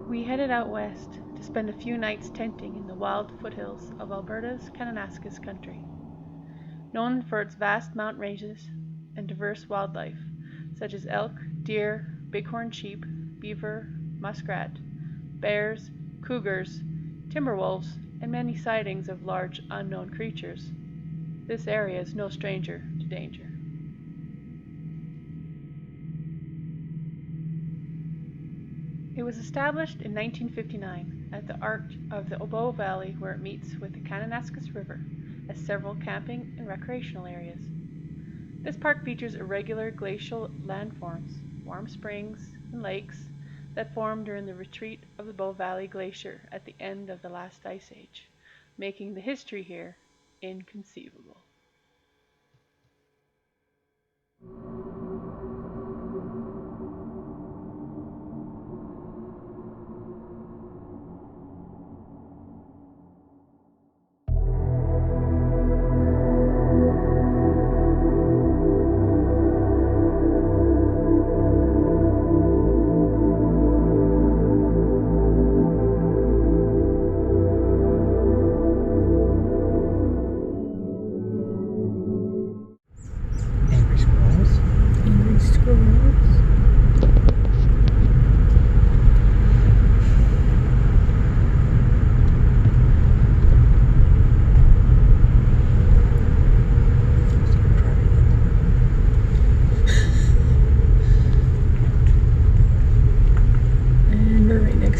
We headed out west to spend a few nights tenting in the wild foothills of Alberta's Kananaskis country, known for its vast mountain ranges and diverse wildlife such as elk, deer, bighorn sheep, beaver, muskrat, bears, cougars, timber wolves, and many sightings of large unknown creatures. This area is no stranger to danger. It was established in 1959 at the arc of the Oboe Valley where it meets with the Kananaskis River as several camping and recreational areas. This park features irregular glacial landforms, warm springs, and lakes that formed during the retreat of the Bow Valley Glacier at the end of the last ice age, making the history here inconceivable.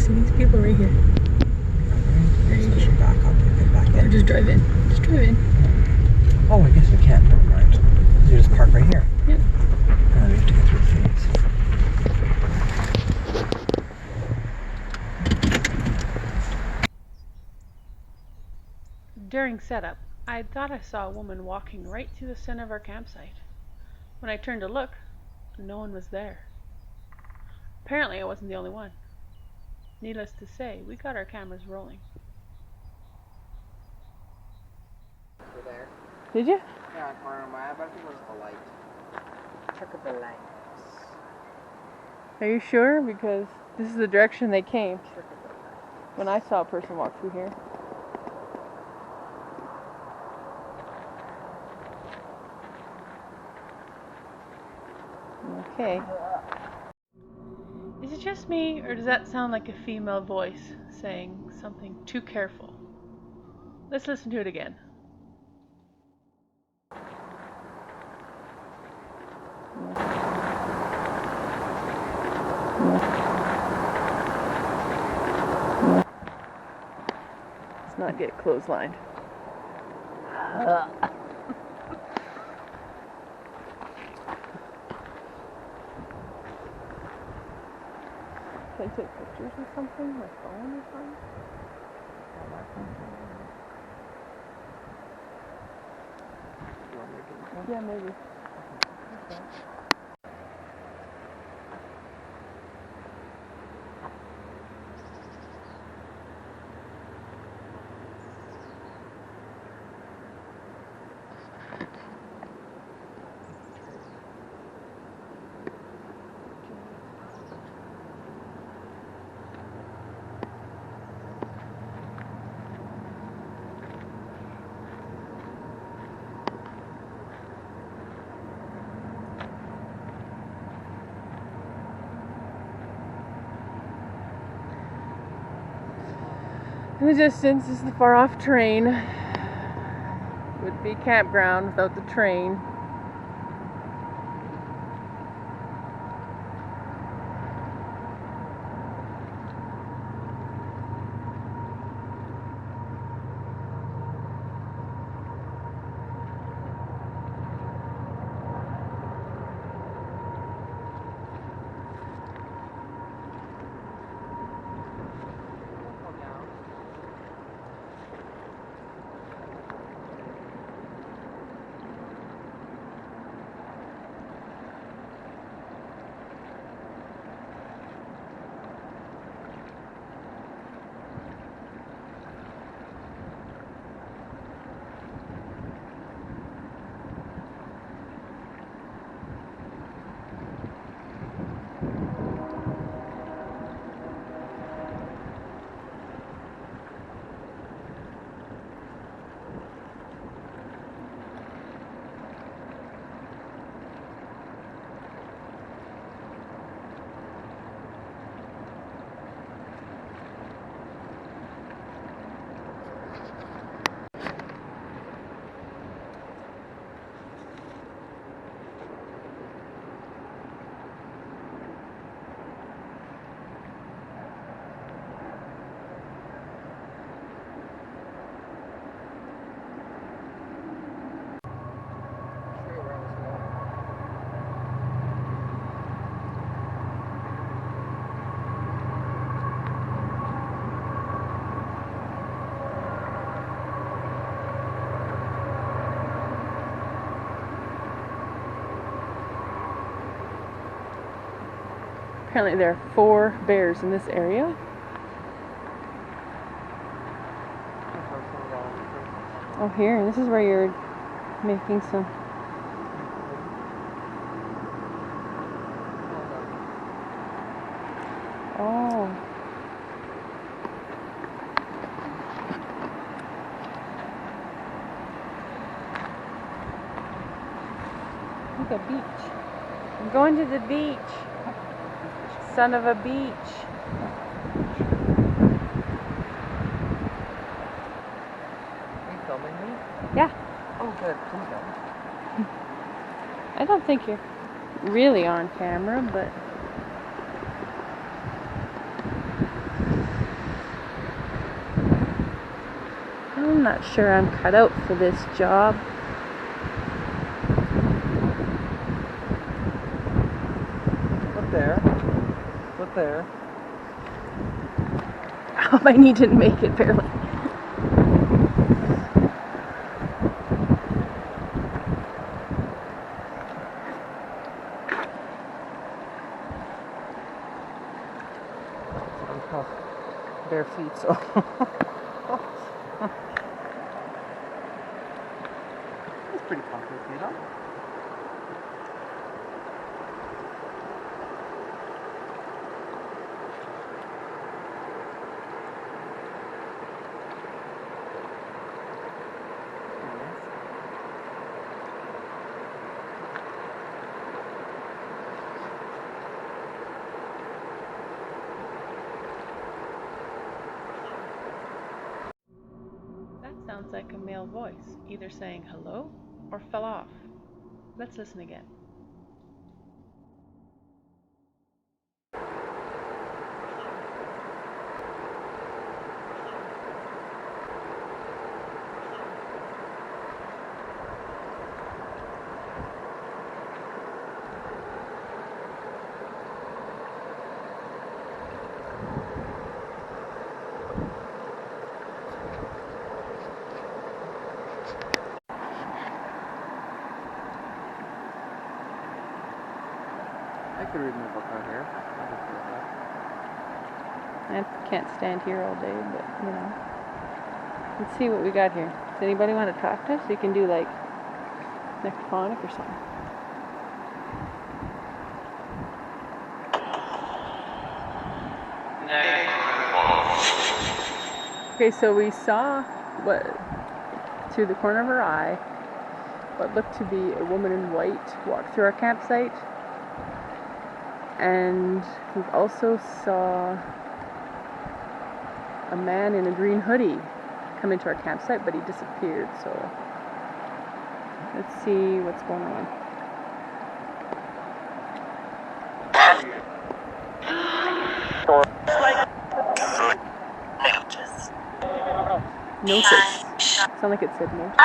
These people right here. So back up and back in. Or just drive in. Just drive in. Oh, I guess we can't. Never mind. You just park right here. Yep. Oh, we have to go through these. During setup, I thought I saw a woman walking right through the center of our campsite. When I turned to look, no one was there. Apparently I wasn't the only one. Needless to say, we got our cameras rolling. You're there? Did you? Yeah, ParaNormas, but I think it was the light. Check out the lights. Are you sure? Because this is the direction they came. Check out the lights. When I saw a person walk through here. Okay. Is it just me, or does that sound like a female voice saying something too careful? Let's listen to it again. Let's not get clotheslined. Can I take pictures or something? My phone or something? Yeah, maybe. Okay. In the distance is the far off terrain. It would be campground without the train. Apparently there are 4 bears in this area. Oh, here, this is where you're making some. Oh. Look at beach. I'm going to the beach. Son of a beach. Are you filming me? Yeah. Oh, good. Please don't. I don't think you're really on camera, but I'm not sure I'm cut out for this job. Look there. Look there. Oh, my knee didn't make it, barely. Bare feet, so. It's pretty comfy, you know? That sounds like a male voice, either saying hello or fell off. Let's listen again. I could read my book out here. I can't stand here all day, but you know. Let's see what we got here. Does anybody want to talk to us? We can do like necrophonic or something. Okay, so we saw what through the corner of her eye what looked to be a woman in white walk through our campsite. And we also saw a man in a green hoodie come into our campsite, but he disappeared, so let's see what's going on. Notice. Sound like it said notice.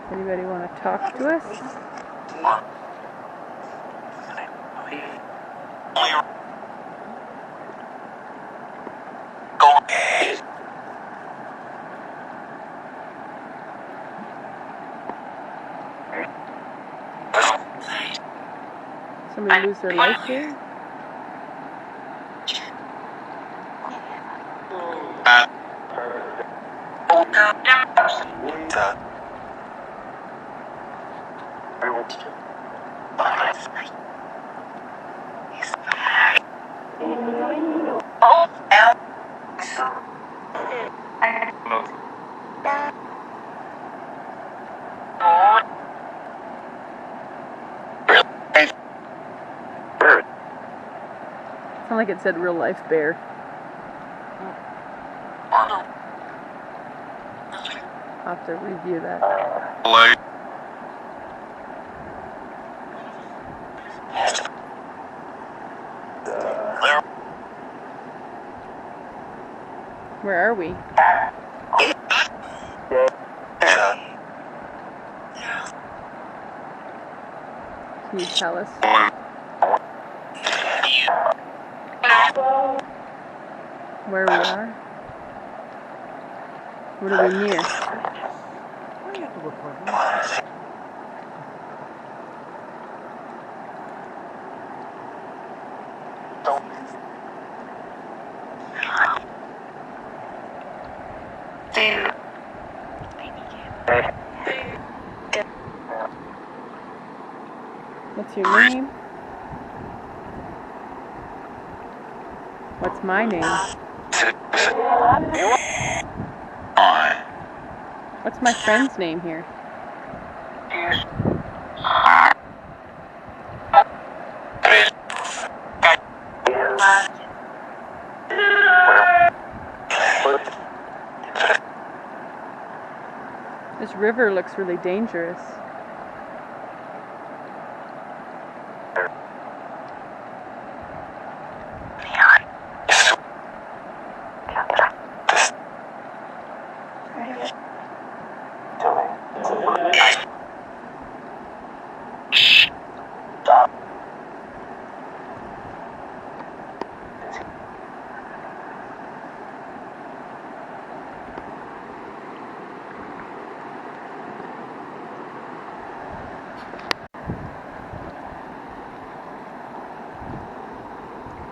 Anybody want to talk to us? Somebody lose their life here? Sound like it said real life bear. I'll have to review that. Where are we? Can you tell us? Where we are? What are we near? What's your name? What's my name? What's my friend's name here? This river looks really dangerous.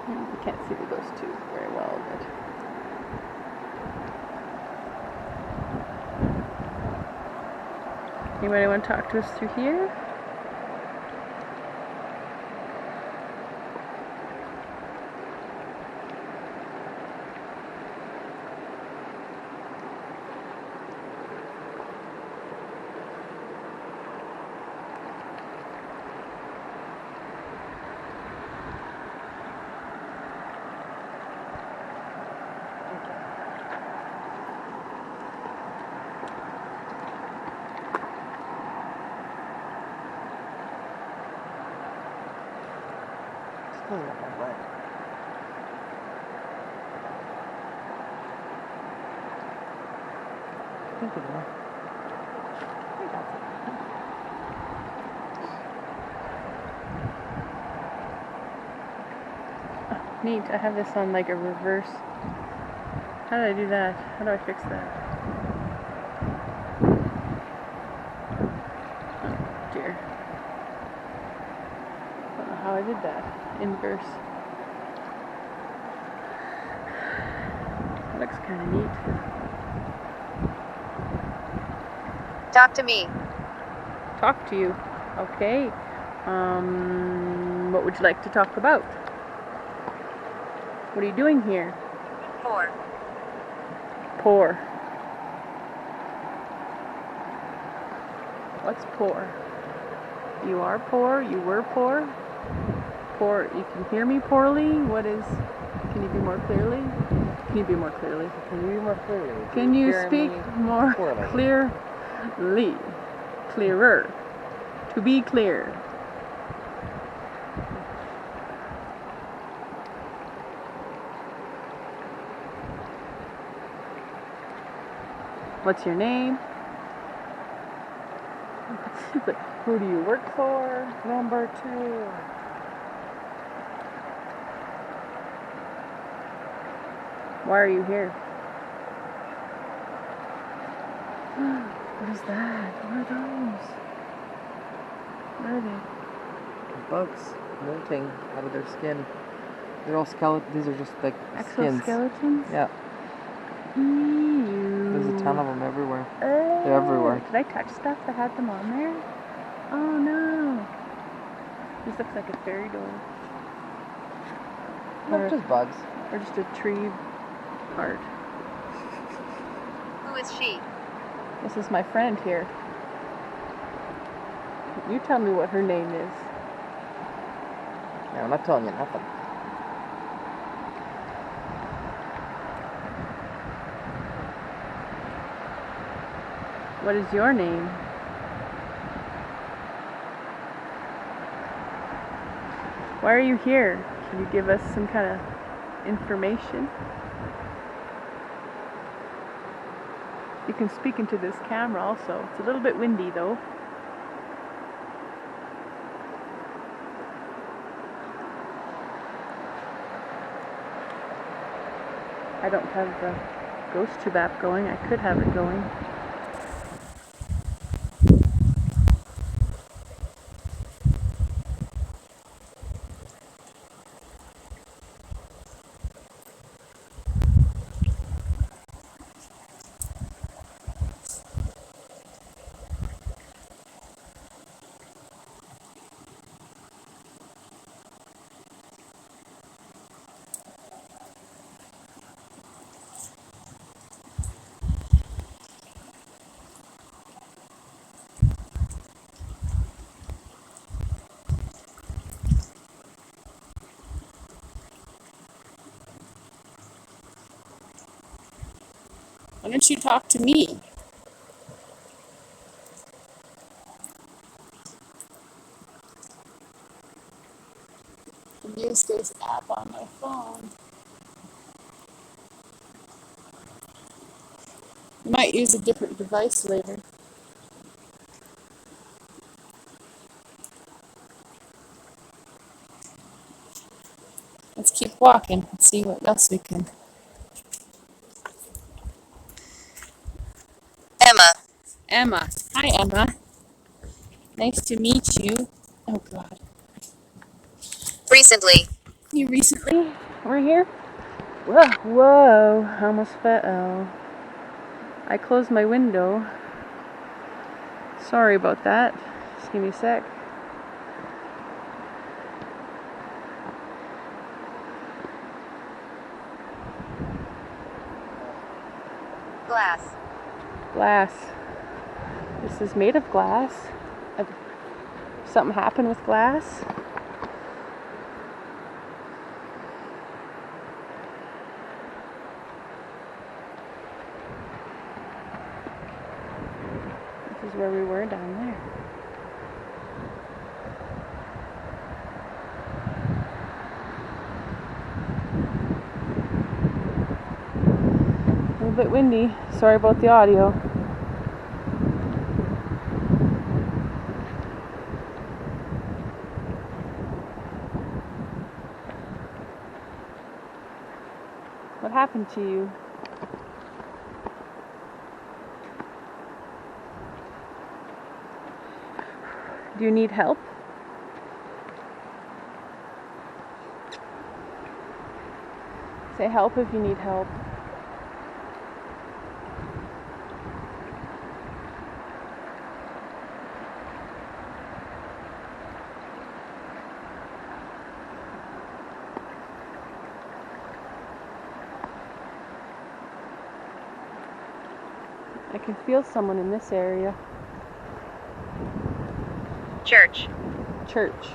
You can't see the ghost too very well, but anybody want to talk to us through here? Pulling up my leg. I think it will. Oh, neat. I have this on like a reverse. How did I do that? How do I fix that? Oh dear. I don't know how I did that. Inverse. That looks kind of neat. Talk to me. Talk to you. Okay. What would you like to talk about? What are you doing here? Poor. Poor. What's poor? You are poor? You were poor? Poor. You can hear me poorly? What is... Can you be more clearly? Can you be more clearly? Can you be more clearly? Can you speak more clearly? Clearer. To be clear. What's your name? Who do you work for? Number 2. Why are you here? What is that? What are those? What are they? Bugs molting out of their skin. They're all skeleton. These are just like skins. Exoskeletons? Yeah. Ew. There's a ton of them everywhere. They're everywhere. Did I touch stuff that had them on there? Oh no. This looks like a fairy door. Not just bugs. Or just a tree part. Who is she? This is my friend here. You tell me what her name is. Yeah, I'm not telling you nothing. What is your name? Why are you here? Can you give us some kind of information? You can speak into this camera also. It's a little bit windy though. I don't have the GhostTube app going. I could have it going. Why don't you talk to me? Use this app on my phone. You might use a different device later. Let's keep walking and see what else we can. Emma. Emma. Hi, Emma. Nice to meet you. Oh, God. Recently. You recently were here? Whoa, whoa. I almost fell. I closed my window. Sorry about that. Just give me a sec. Glass. Glass. This is made of glass. Something happened with glass. This is where we were down there. A little bit windy. Sorry about the audio. What happened to you? Do you need help? Say help if you need help. I can feel someone in this area. Church. Church.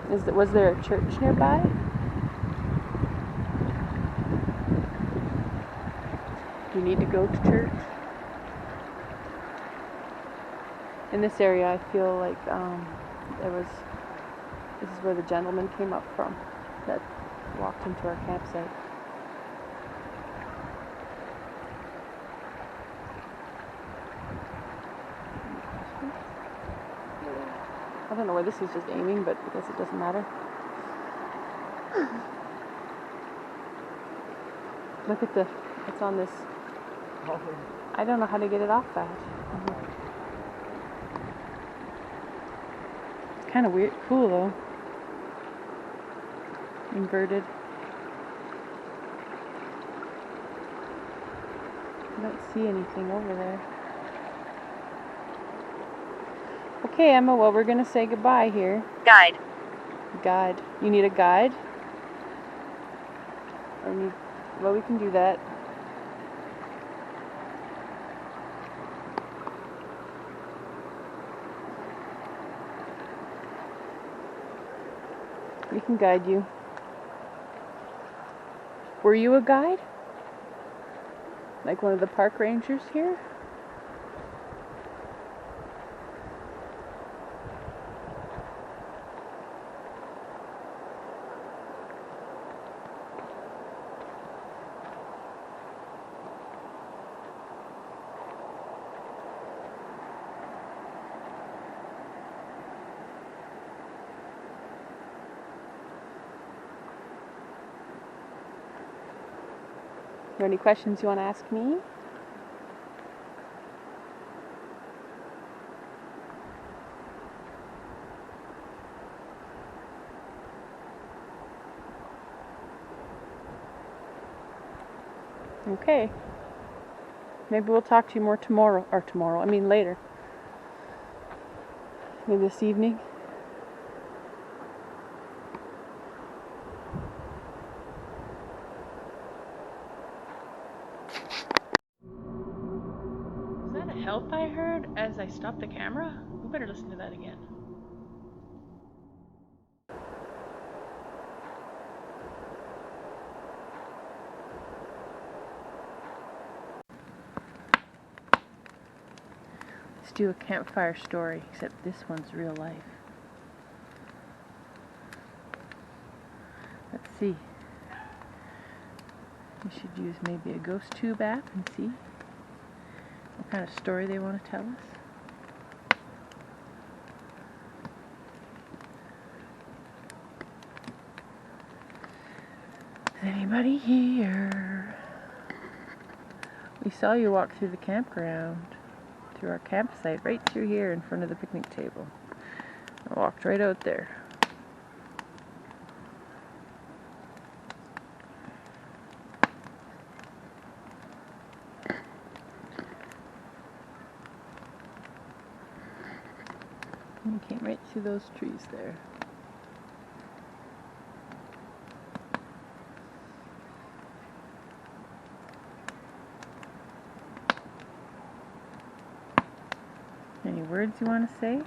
Was there a church nearby? Do you need to go to church? In this area, I feel like this is where the gentleman came up from that walked into our campsite. I don't know where this is just aiming, but I guess it doesn't matter. Look at it's on this. I don't know how to get it off that. It's kind of weird, cool though. Inverted. I don't see anything over there. Okay, Emma, well, we're going to say goodbye here. Guide. Guide. You need a guide? Well, we can do that. We can guide you. Were you a guide? Like one of the park rangers here? Are there any questions you want to ask me? Okay. Maybe we'll talk to you more tomorrow, later. Maybe this evening. Was that a help I heard as I stopped the camera? We better listen to that again. do a campfire story, except this one's real life. Let's see. We should use maybe a ghost tube app and see what kind of story they want to tell us. Is anybody here? We saw you walk through the campground, through our campsite, right through here in front of the picnic table. I walked right out there. You came right through those trees there. Any words you want to say?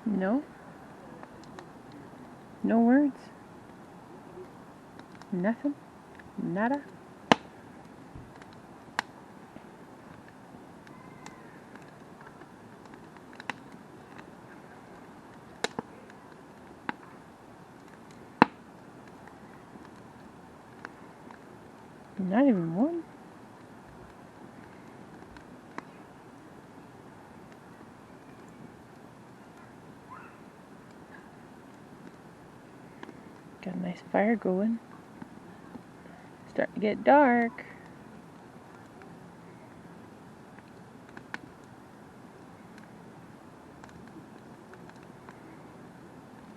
No? No words? Nothing? Nada? Not even one? Got a nice fire going. Starting to get dark.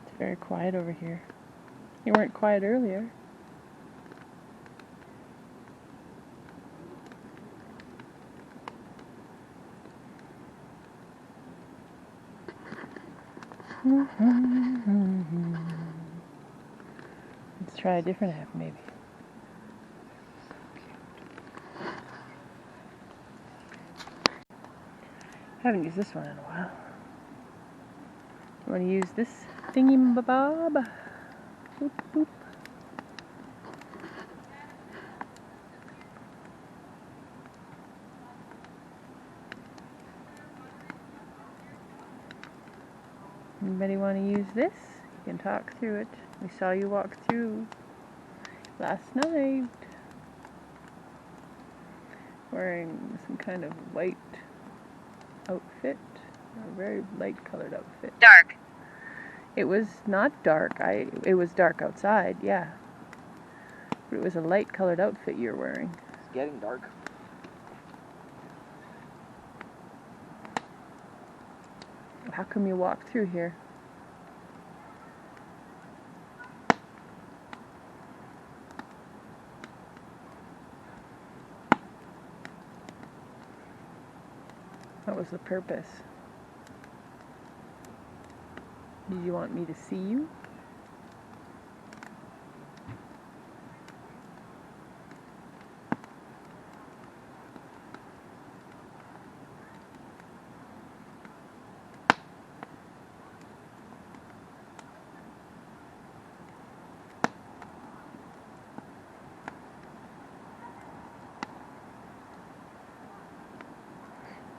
It's very quiet over here. You weren't quiet earlier. Let's try a different app, maybe. Haven't used this one in a while. You want to use this thingy-mabob? Boop, boop. Anybody want to use this? You can talk through it. We saw you walk through last night wearing some kind of white outfit, a very light colored outfit. Dark. It was not dark. It was dark outside, yeah. But it was a light colored outfit you're wearing. It's getting dark. How come you walked through here? What was the purpose? Did you want me to see you?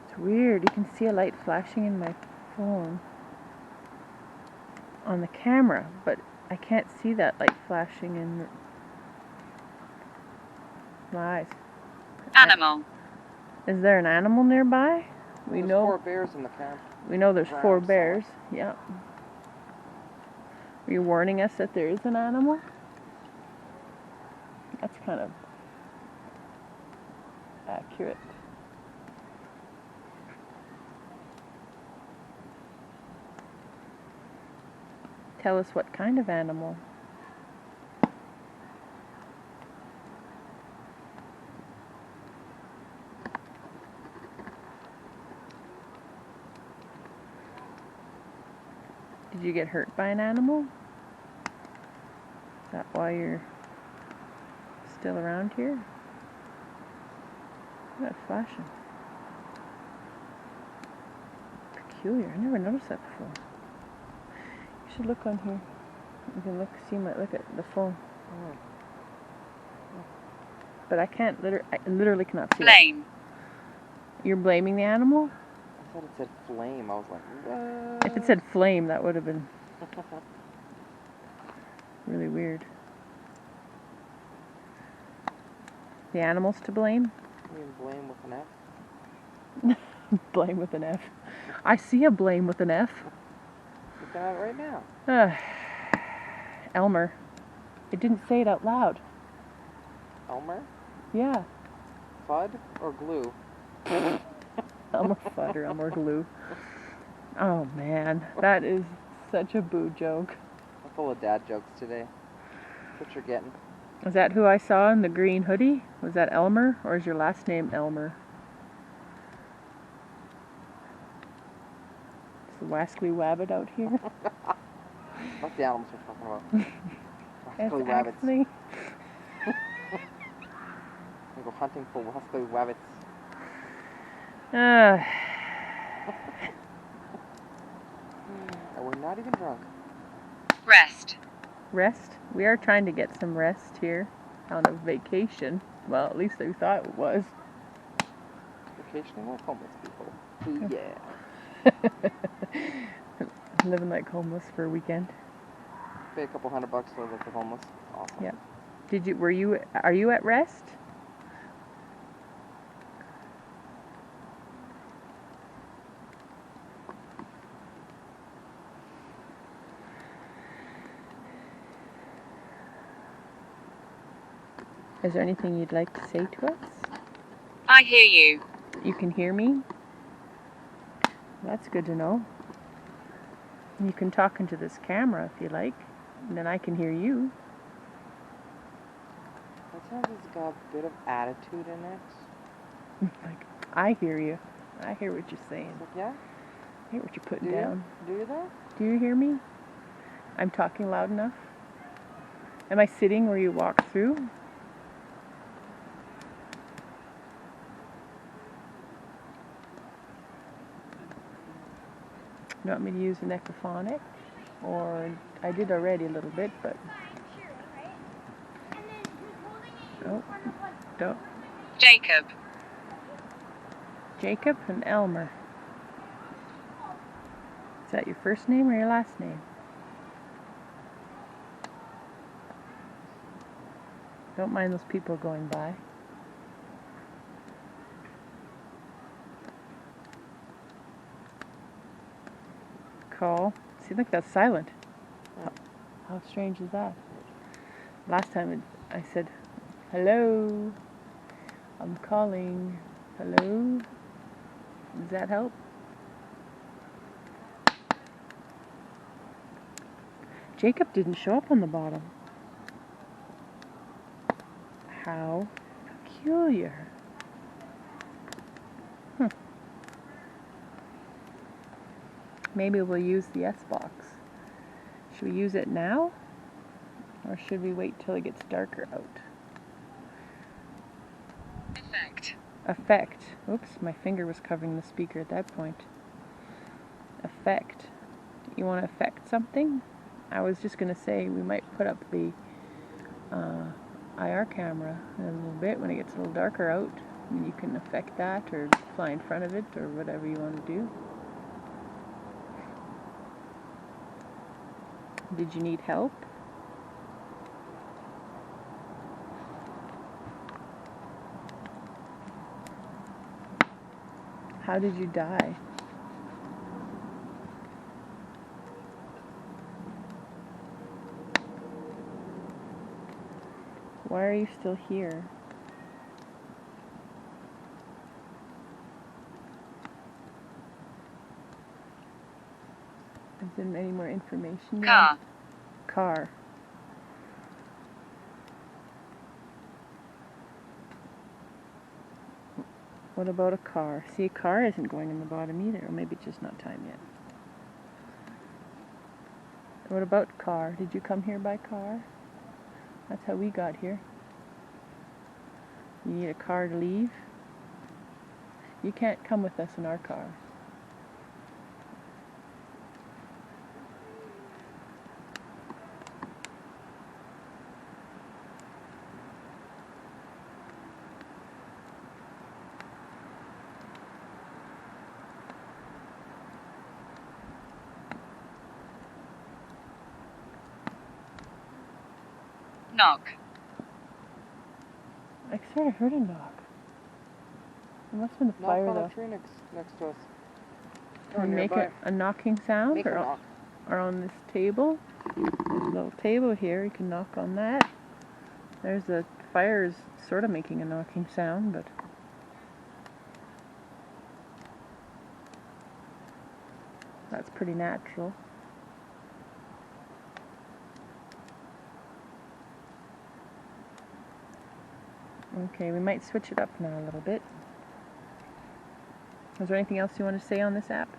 It's weird. You can see a light flashing in my phone on the camera, but I can't see that light flashing in my eyes. Animal. Is there an animal nearby? There's 4 bears in the camp. We know there's 4 ground, so- bears. Yeah. Are you warning us that there is an animal? That's kind of accurate. Tell us what kind of animal. Did you get hurt by an animal? Is that why you're still around here? Look at that flashing. Peculiar. I never noticed that before. You should look on here. You can look at the phone. Oh. But I can't. I literally cannot see it. Blame. You're blaming the animal? I thought it said flame. I was like, what? If it said flame, that would have been really weird. The animal's to blame? You mean blame with an F? Blame with an F. I see a blame with an F. Looking at it right now. Elmer. It didn't say it out loud. Elmer? Yeah. Fudd or glue? Elmer Fudd or Elmer Glue. Oh man, that is such a boo joke. I'm full of dad jokes today. That's what you're getting. Is that who I saw in the green hoodie? Was that Elmer, or is your last name Elmer? It's the Wascally Wabbit out here. That's the animals we're talking about. It's Wascally wabbits. actually... I go hunting for wascally wabbits. And we're not even drunk. Rest. Rest? We are trying to get some rest here on a vacation. Well, at least we thought it was. Vacationing with homeless people. Ooh, yeah. Living like homeless for a weekend. Pay a couple $100 to live with the homeless. Awesome. Yeah. Are you at rest? Is there anything you'd like to say to us? I hear you. You can hear me? That's good to know. You can talk into this camera if you like, and then I can hear you. That sounds like it's got a bit of attitude in it. Like, I hear you. I hear what you're saying. It's like, yeah? I hear what you're putting Do down. you? Do you though? Do you hear me? I'm talking loud enough? Am I sitting where you walk through? You want me to use an echophonic? Or I did already a little bit, but... Oh, don't. Jacob. Jacob and Elmer. Is that your first name or your last name? Don't mind those people going by. Call. See, look, that's silent. How strange is that? Last time I said, hello, I'm calling, hello. Does that help? Jacob didn't show up on the bottom. How peculiar. Maybe we'll use the S-box. Should we use it now? Or should we wait till it gets darker out? Effect. Effect. Oops, my finger was covering the speaker at that point. Effect. You want to affect something? I was just going to say we might put up the IR camera in a little bit when it gets a little darker out. And you can affect that or fly in front of it or whatever you want to do. Did you need help? How did you die? Why are you still here? there any more information? Car. Car. What about a car? See, a car isn't going in the bottom either, or maybe it's just not time yet. What about car? Did you come here by car? That's how we got here. You need a car to leave? You can't come with us in our car. Knock. I sort of heard a knock. It must have been the fire, Knock on though. a tree next to us. Can Or we make nearby. a knocking sound? Make a knock. Or on this table? There's a little table here. You can knock on that. There's the fire's sort of making a knocking sound, but that's pretty natural. Okay, we might switch it up now a little bit. Is there anything else you want to say on this app?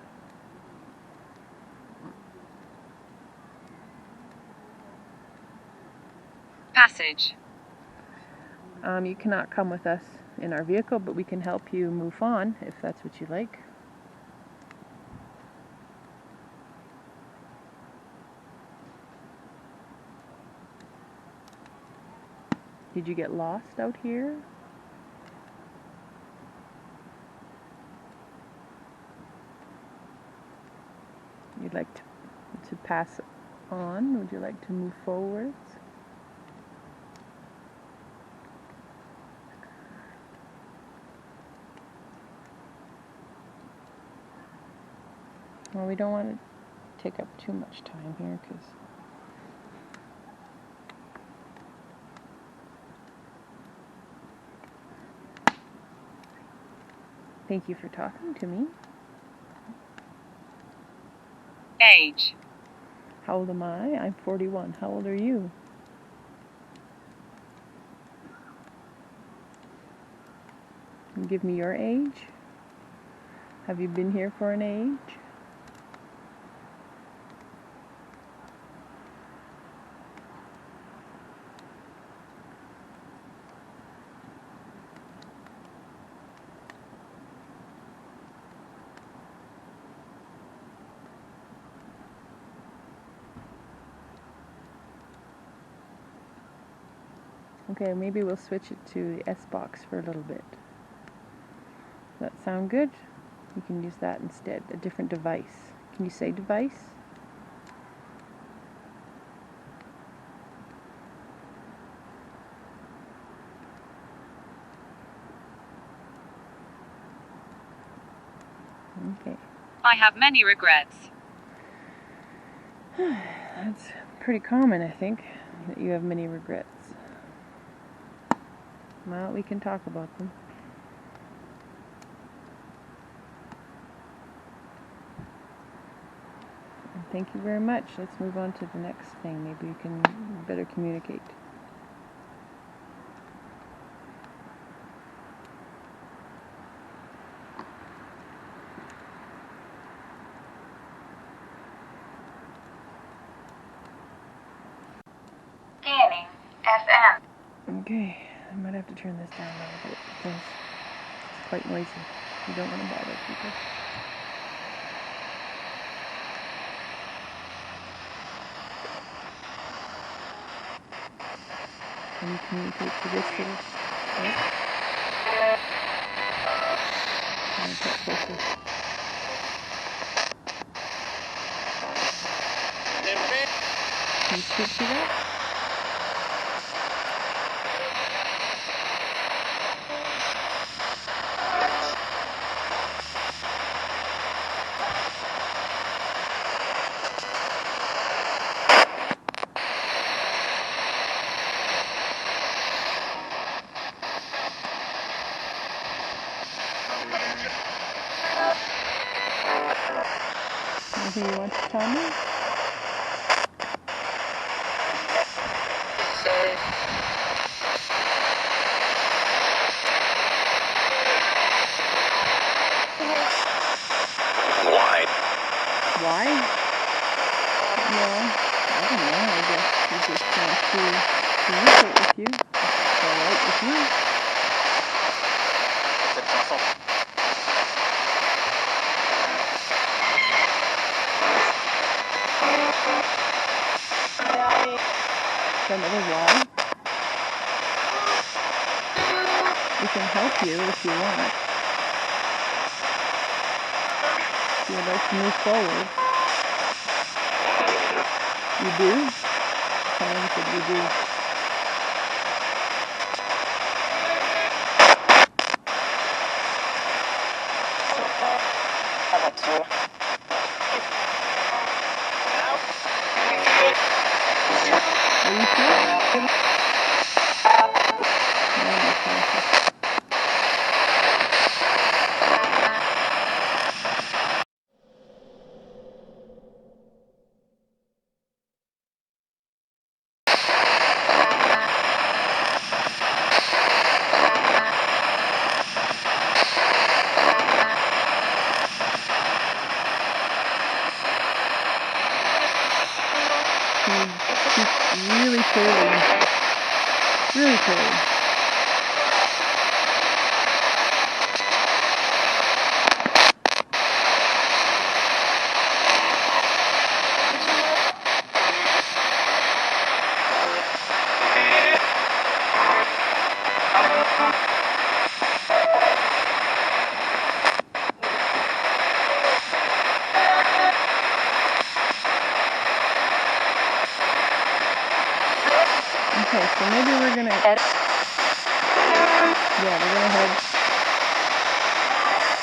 Passage. You cannot come with us in our vehicle, but we can help you move on if that's what you like. Did you get lost out here? You'd like to pass on? Would you like to move forwards? Well, we don't want to take up too much time here because thank you for talking to me. Age. How old am I? I'm 41. How old are you? Can you give me your age? Have you been here for an age? Okay, maybe we'll switch it to the S box for a little bit. Does that sound good? You can use that instead, a different device. Can you say device? Okay. I have many regrets. That's pretty common, I think, that you have many regrets. Well, we can talk about them. And thank you very much. Let's move on to the next thing. Maybe we can better communicate. Scanning. FM. Okay, I might have to turn this down a little bit because it's quite noisy. You don't want to bother people. Can you communicate to this little right? Can you get closer? Can you speak to that? I think anything you want to tell me? Why? Well, I don't know. I guess you just want to communicate with you. It's alright with you. Another why? We can help you if you want. If you would like to move forward. You do? Colin said you do. Are you sure? Really clearly. Really clearly. Okay, so maybe we're gonna head. Yeah, we're gonna head.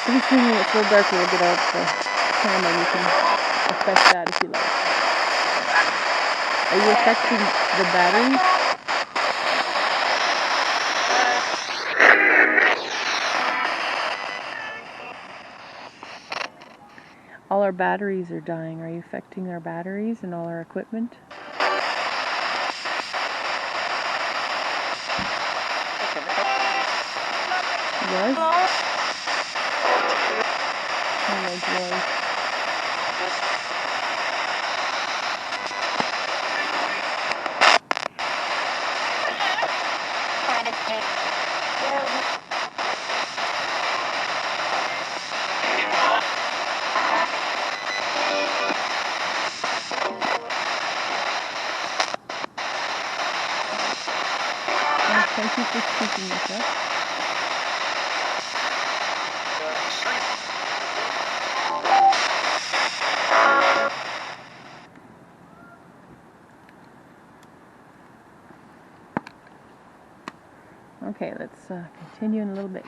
Pretty soon when it's a little darker, we'll get out the camera and you can affect that if you like. Are you affecting the battery? All our batteries are dying. Are you affecting our batteries and all our equipment? Yes? Oh my God. Thank you for speaking with us. Okay, let's continue in a little bit.